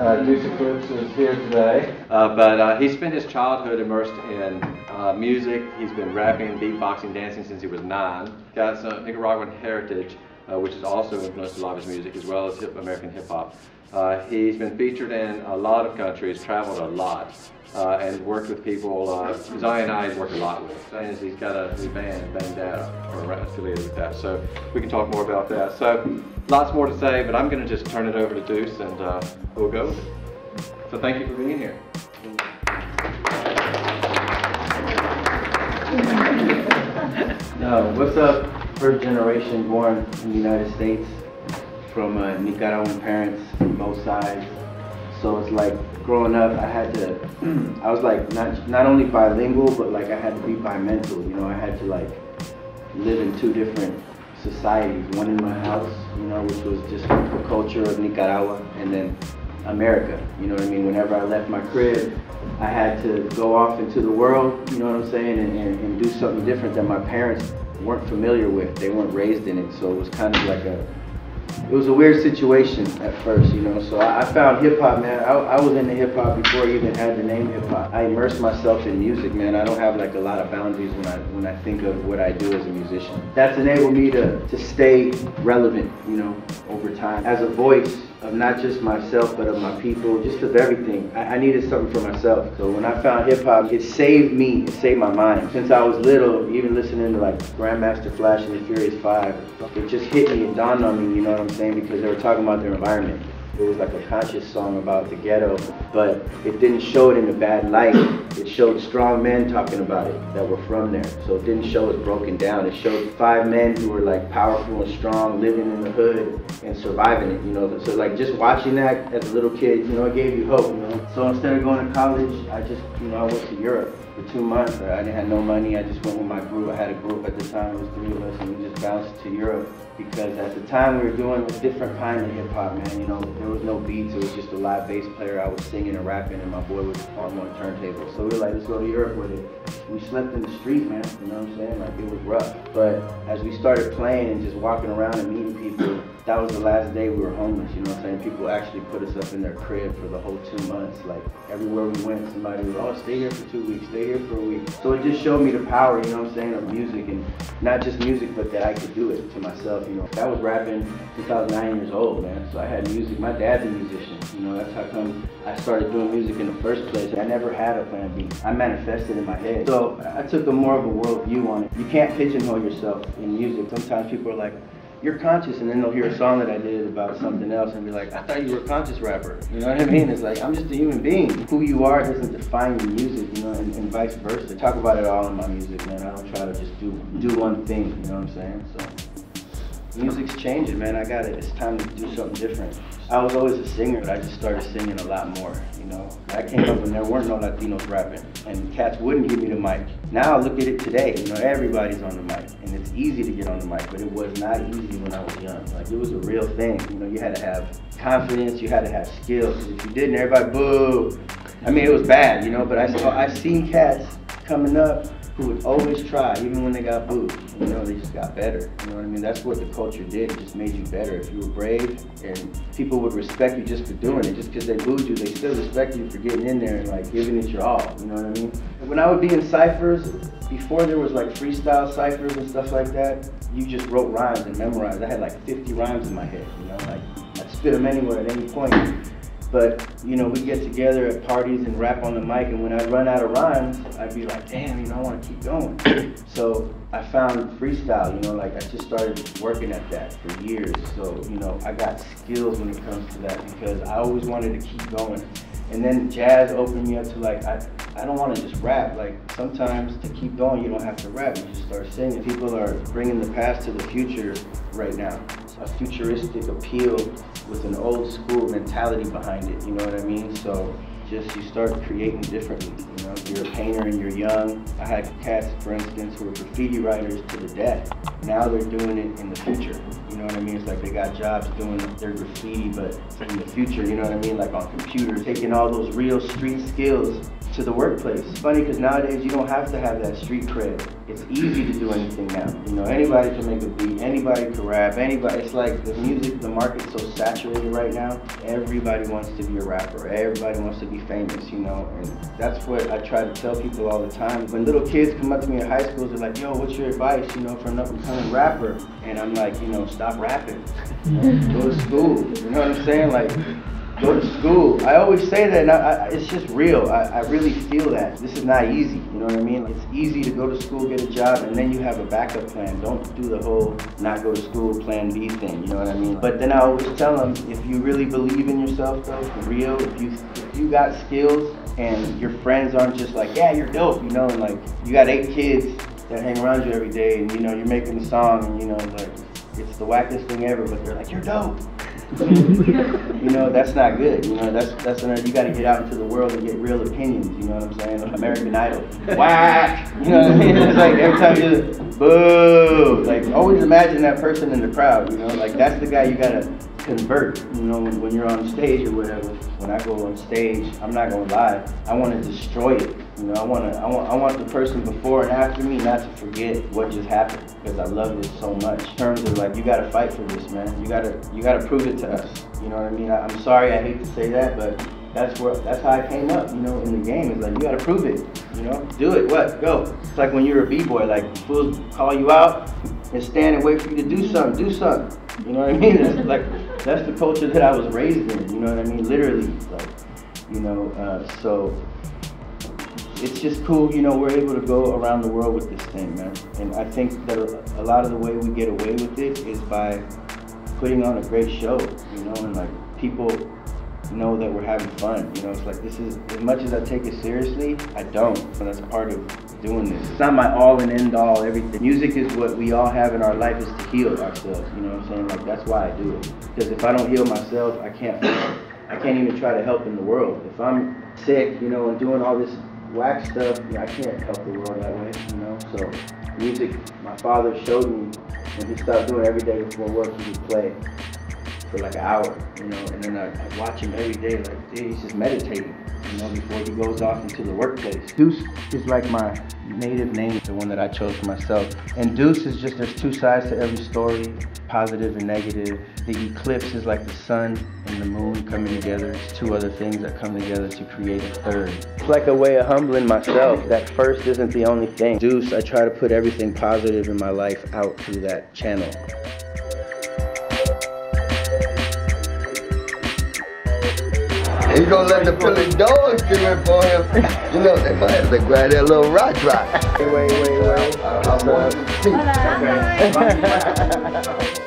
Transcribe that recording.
Deuce Eclipse is here today. But he spent his childhood immersed in music. He's been rapping, beatboxing, dancing since he was 9. Got some Nicaraguan heritage, which has also influenced a lot of his music, as well as American hip-hop. He's been featured in a lot of countries, traveled a lot, and worked with people. Zion and I worked a lot with. And he's got a new band, Bandana, or affiliated with that. So we can talk more about that. So lots more to say, but I'm going to just turn it over to Deuce and we'll go with it. So thank you for being here. What's up? First generation born in the United States from Nicaraguan parents on both sides. So it's like growing up, I was like not only bilingual, but like I had to be bimental. You know, I had to like live in 2 different societies. One in my house, you know, which was just the culture of Nicaragua, and then America. You know what I mean? Whenever I left my crib, I had to go off into the world, you know what I'm saying, and do something different that my parents weren't familiar with. They weren't raised in it, so it was kind of like it was a weird situation at first, you know. So I found hip-hop, man. I was into hip-hop before I even had the name hip-hop. I immersed myself in music, man. I don't have like a lot of boundaries when I think of what I do as a musician. That's enabled me to stay relevant, you know, over time. As a voice of not just myself, but of my people, just of everything. I needed something for myself. So when I found hip-hop, it saved me, it saved my mind. Since I was little, even listening to like Grandmaster Flash and the Furious 5, it just hit me, it dawned on me, you know what I'm saying? Because they were talking about their environment. It was like a conscious song about the ghetto, but it didn't show it in a bad light. It showed strong men talking about it that were from there. So it didn't show it broken down. It showed 5 men who were like powerful and strong, living in the hood and surviving it, you know. So like just watching that as a little kid, you know, it gave you hope, you know. So instead of going to college, I just, you know, I went to Europe for 2 months. I didn't have no money. I just went with my group. I had a group at the time, it was 3 of us, and we just bounced to Europe. Because at the time we were doing a different kind of hip hop, man. You know, there was no beats, it was just a live bass player. I was singing and rapping, and my boy was on one turntable. So we were like, let's go to Europe with it. We slept in the street, man, you know what I'm saying? Like, it was rough. But as we started playing and just walking around and meeting people, that was the last day we were homeless, you know what I'm saying? People actually put us up in their crib for the whole 2 months. Like, everywhere we went, somebody was, oh, stay here for 2 weeks, stay here for a week. So it just showed me the power, you know what I'm saying, of music, and not just music, but that I could do it to myself, you know. I was rapping since I was 9 years old, man. So I had music. My dad's a musician, you know. That's how come I started doing music in the first place. I never had a plan B. I manifested in my head. So I took a more of a world view on it. You can't pigeonhole yourself in music. Sometimes people are like, you're conscious, and then they'll hear a song that I did about something else and be like, I thought you were a conscious rapper. You know what I mean? It's like, I'm just a human being. Who you are doesn't define your music, you know, and vice versa. I talk about it all in my music, man. I don't try to just do one thing, you know what I'm saying? So music's changing, man. I got it. It's time to do something different. I was always a singer, but I just started singing a lot more, you know. I came up when there weren't no Latinos rapping, and cats wouldn't give me the mic. Now look at it today, you know, everybody's on the mic, and it's easy to get on the mic, but it was not easy when I was young. Like, it was a real thing, you know. You had to have confidence, you had to have skill, because if you didn't, everybody boo. I mean, it was bad, you know, but I seen cats coming up who would always try, even when they got booed. You know, they just got better. You know what I mean? That's what the culture did. It just made you better. If you were brave, and people would respect you just for doing it. Just because they booed you, they still respect you for getting in there and like giving it your all. You know what I mean? When I would be in ciphers, before there was like freestyle ciphers and stuff like that, you just wrote rhymes and memorized. I had like 50 rhymes in my head. You know, like I'd spit them anywhere at any point. But, you know, we'd get together at parties and rap on the mic, and when I'd run out of rhymes, I'd be like, damn, you know, I want to keep going. So I found freestyle, you know, like I just started working at that for years. So, you know, I got skills when it comes to that because I always wanted to keep going. And then jazz opened me up to like, I don't want to just rap. Like, sometimes to keep going, you don't have to rap, you just start singing. People are bringing the past to the future right now. A futuristic appeal with an old school mentality behind it, you know what I mean? So just you start creating differently, you know? You're a painter and you're young. I had cats, for instance, who were graffiti writers to the death. Now they're doing it in the future, you know what I mean? It's like they got jobs doing their graffiti, but in the future, you know what I mean? Like on computers, taking all those real street skills to the workplace. It's funny because nowadays you don't have to have that street cred it's easy to do anything now. You know, anybody can make a beat, anybody can rap, anybody. It's like the music, the market's so saturated right now. Everybody wants to be a rapper. Everybody wants to be famous, you know. And that's what I try to tell people all the time. When little kids come up to me in high school, they're like, yo, what's your advice, you know, for an up-and-coming rapper? And I'm like, you know, stop rapping. You know, go to school. You know what I'm saying? Like, go to school. I always say that, and it's just real. I really feel that. This is not easy, you know what I mean? It's easy to go to school, get a job, and then you have a backup plan. Don't do the whole not go to school, plan B thing, you know what I mean? But then I always tell them, if you really believe in yourself though, for real, if you got skills and your friends aren't just like, yeah, you're dope, you know, and like, you got 8 kids that hang around you every day, and you know, you're making a song, and you know, like, it's the wackest thing ever, but they're like, you're dope. You know, that's not good. You know, that's another, you got to get out into the world and get real opinions. You know what I'm saying? American Idol, whack. You know what I mean? It's like every time you boo. Like always imagine that person in the crowd. You know, like that's the guy you gotta convert. You know, when you're on stage or whatever. When I go on stage, I'm not gonna lie. I want to destroy it. You know, I want the person before and after me not to forget what just happened because I love this so much. In terms of like, you gotta fight for this, man. You gotta prove it to us. You know what I mean? I'm sorry, I hate to say that, but that's how I came up. You know, in the game, it's like you gotta prove it. You know, do it. What? Go. It's like when you're a b-boy, like fools call you out and stand and wait for you to do something. Do something. You know what I mean? That's the culture that I was raised in. You know what I mean? Literally, like, you know. So it's just cool, you know, we're able to go around the world with this thing, man. And I think that a lot of the way we get away with it is by putting on a great show, you know, and like people know that we're having fun. You know, it's like, this is, as much as I take it seriously, I don't. So that's part of doing this. It's not my all and end all, everything. Music is what we all have in our life, is to heal ourselves, you know what I'm saying? Like, that's why I do it. Because if I don't heal myself, I can't even try to help in the world. If I'm sick, you know, and doing all this whack stuff, you know, I can't help the world that way, you know? So music, my father showed me when he stopped doing every day before work, he would play for like an hour, you know, and then I watch him every day, like, dude, he's just meditating, you know, before he goes off into the workplace. Deuce is like my native name, the one that I chose for myself. And Deuce is just, there's 2 sides to every story, positive and negative. The eclipse is like the sun and the moon coming together. It's 2 other things that come together to create a third. It's like a way of humbling myself. That first isn't the only thing. Deuce, I try to put everything positive in my life out through that channel. He's gonna let the Philly dogs do it for him. You know, they might have to grab that little rock. Wait. I want to see. Hola.